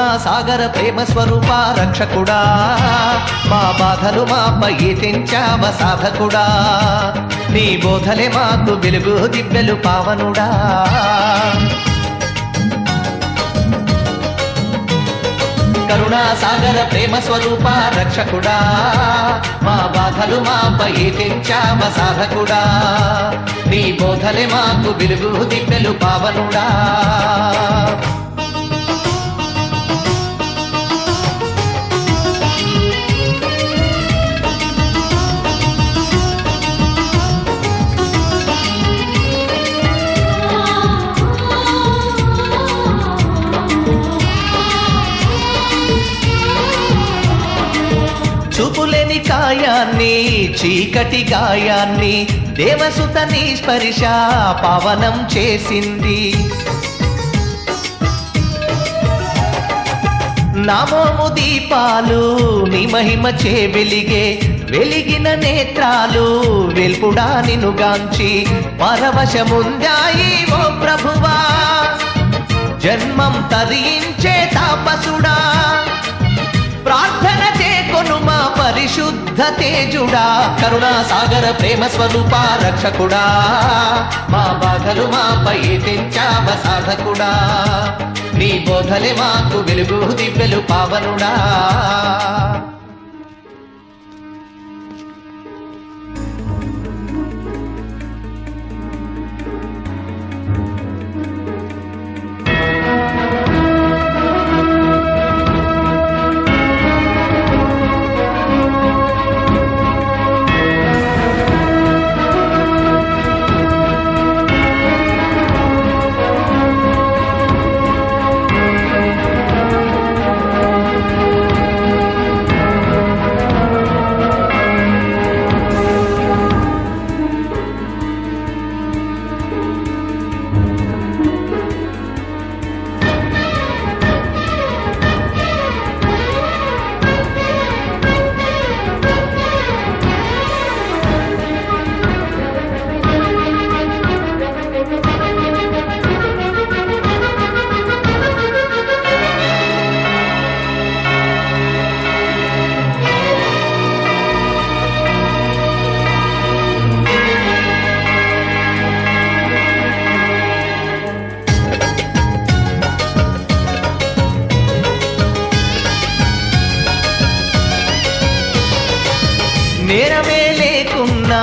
కరుణా సాగర ప్రేమ స్వరూప రక్షకుడా మా బాధలు మాపై తెంచావ సాధకుడా నీ బోధలే మాకు వెలుగు దివ్యలు పావనుడా కరుణా సాగర ప్రేమ స్వరూప రక్షకుడా మా బాధలు మాపై తెంచావ సాధకుడా నీ బోధలే మాకు వెలుగు దివ్యలు పావనుడా చూపులేని కాయాన్ని చీకటి గాయాన్ని దేవసుత నీ స్పర్శ పావనం చేసింది నామోము దీపాలు నీ మహిమ చే వెలిగిన నేత్రాలు వెల్పుడా నిన్నుగాంచి పరవశముందాయి ఓ ప్రభువా జన్మం తరించే తాపసుడా ప్రార్థన చేకొనుమా పరిశుద్ధ తేజుడా కరుణా సాగర ప్రేమ స్వరూప రక్షకుడా మా బాధలు మాపై తెంచావ సాధకుడా నీ బోధలే మాకు వెలుగు దివ్యలు పావనుడా నేరమే లేకున్నా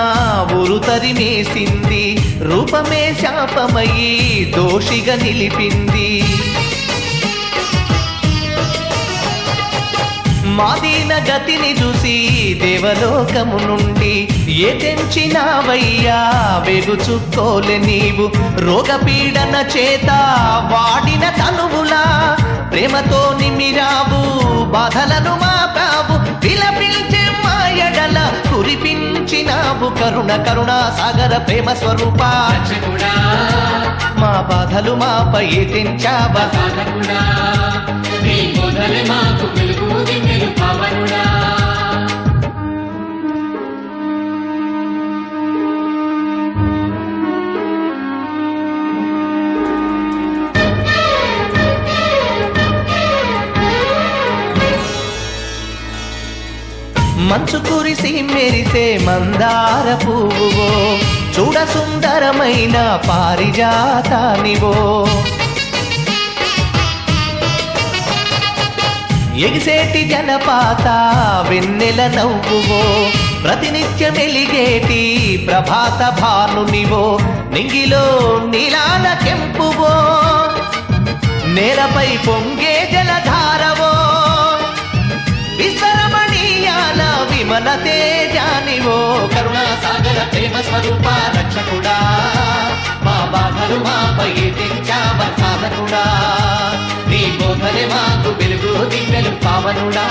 ఊరు తరిమేసింది రూపమే శాపమయ్యి దోషిగా నిలిపింది మాదీన గతిని చూసి దేవలోకము నుండి ఏ తెంచినావయ్యా వెగుచుక్కోలే నీవు రోగపీడన చేత వాడిన తనువులా ప్రేమతో నిమిరావు బాధలను మాపావు విలపించే మాయడల కురిపించినావు కరుణా సాగర ప్రేమ స్వరూప రక్షకుడా మా బాధలు మాపై తెంచావ సాధకుడా నీ బోధలే మాకు వెలుగు దివ్యలు పావనుడా మంచు కురిసి మెరిసే మందార పువ్వువో చూడ సుందరమైన పారిజాతానివో ఎగిసేటి జలపాత వెన్నెల నవ్వువో ప్రతినిత్యం ఎలిగేటి ప్రభాత భానునివో నింగిలో నీలాల కెంపువో నేలపై పొంగే జలధారవో విశ్వరమణీయాల విమల తేజానివో కరుణా సాగర ప్రేమ స్వరూప రక్షకుడా మా బాధలు మాపై తెంచావ సాధకుడా నీ బోధలే మాకు వెలుగు దివ్యలు పావనుడా